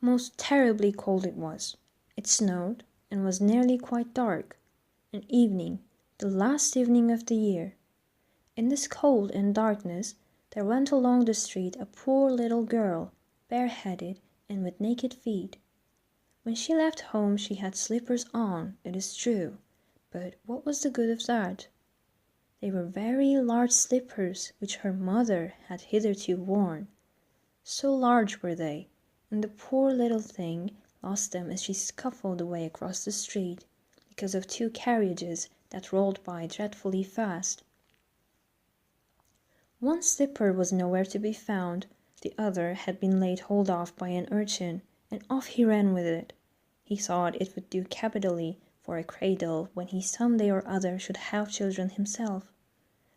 Most terribly cold it was. It snowed, and was nearly quite dark. An evening, the last evening of the year. In this cold and darkness there went along the street a poor little girl, bareheaded and with naked feet. When she left home she had slippers on, it is true, but what was the good of that? They were very large slippers which her mother had hitherto worn. So large were they, and the poor little thing lost them as she scuffled away across the street, because of two carriages that rolled by dreadfully fast. One slipper was nowhere to be found, the other had been laid hold of by an urchin, and off he ran with it. He thought it would do capitally for a cradle when he some day or other should have children himself.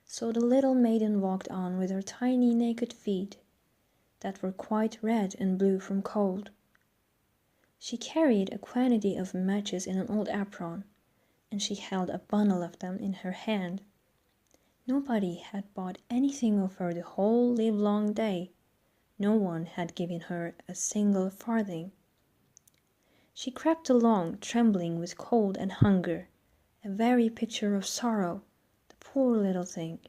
So the little maiden walked on with her tiny naked feet, that were quite red and blue from cold. She carried a quantity of matches in an old apron, and she held a bundle of them in her hand. Nobody had bought anything of her the whole livelong day. No one had given her a single farthing. She crept along, trembling with cold and hunger, a very picture of sorrow, the poor little thing.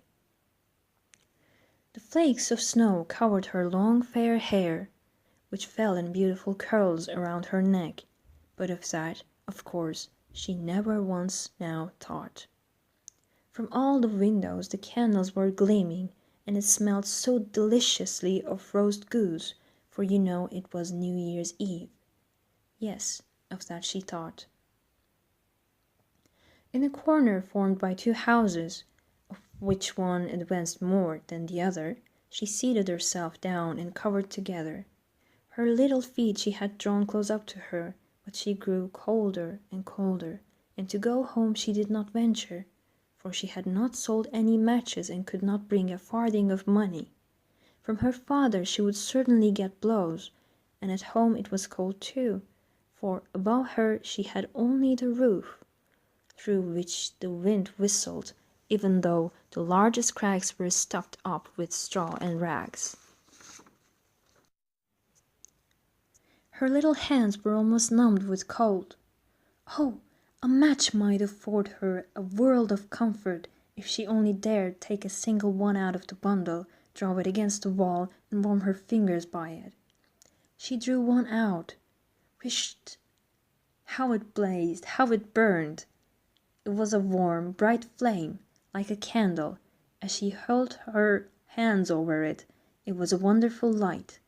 The flakes of snow covered her long fair hair, which fell in beautiful curls around her neck, but of that, of course, she never once now thought. From all the windows the candles were gleaming, and it smelled so deliciously of roast goose, for you know it was New Year's Eve. Yes, of that she thought. In a corner formed by two houses, of which one advanced more than the other, she seated herself down and covered together. Her little feet she had drawn close up to her, but she grew colder and colder, and to go home she did not venture, for she had not sold any matches and could not bring a farthing of money. From her father she would certainly get blows, and at home it was cold too, for above her she had only the roof, through which the wind whistled, even though the largest cracks were stuffed up with straw and rags. Her little hands were almost numbed with cold. Oh, a match might afford her a world of comfort if she only dared take a single one out of the bundle, draw it against the wall, and warm her fingers by it. She drew one out. Whisht! How it blazed, how it burned! It was a warm, bright flame, like a candle. As she held her hands over it, it was a wonderful light.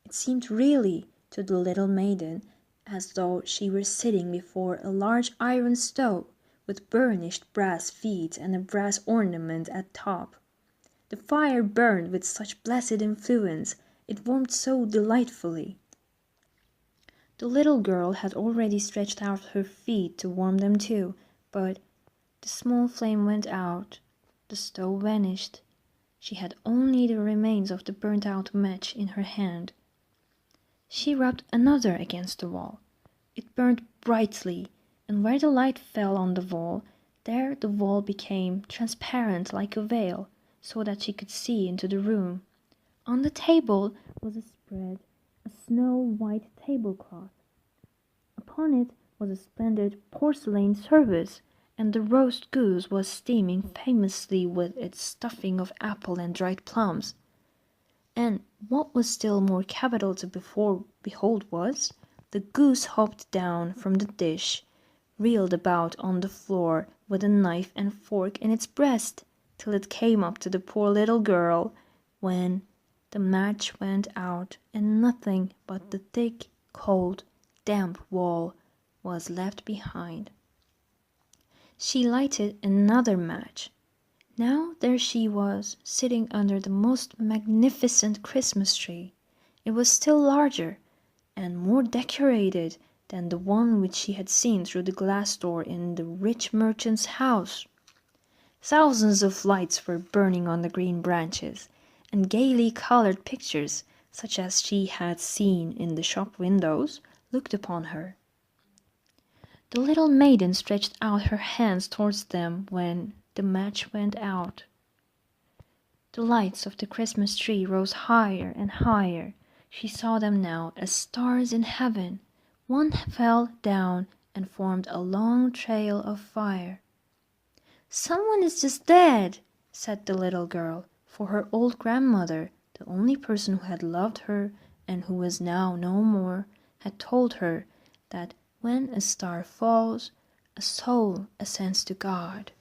It seemed really, to the little maiden, as though she were sitting before a large iron stove, with burnished brass feet and a brass ornament at top. The fire burned with such blessed influence, it warmed so delightfully. The little girl had already stretched out her feet to warm them too, but the small flame went out, the stove vanished. She had only the remains of the burnt-out match in her hand. She rubbed another against the wall. It burned brightly, and where the light fell on the wall, there the wall became transparent like a veil, so that she could see into the room. On the table was spread a snow-white tablecloth. Upon it was a splendid porcelain service, and the roast goose was steaming famously with its stuffing of apple and dried plums. And what was still more capital to behold was, the goose hopped down from the dish, reeled about on the floor with a knife and fork in its breast, till it came up to the poor little girl, when the match went out, and nothing but the thick, cold, damp wall was left behind. She lighted another match. Now there she was, sitting under the most magnificent Christmas tree. It was still larger and more decorated than the one which she had seen through the glass door in the rich merchant's house. Thousands of lights were burning on the green branches, and gaily colored pictures, such as she had seen in the shop windows, looked upon her. The little maiden stretched out her hands towards them when the match went out. The lights of the Christmas tree rose higher and higher, She saw them now as stars in heaven. One fell down and formed a long trail of fire. "Someone is just dead," said the little girl, for her old grandmother, the only person who had loved her and who was now no more, had told her that when a star falls, a soul ascends to God.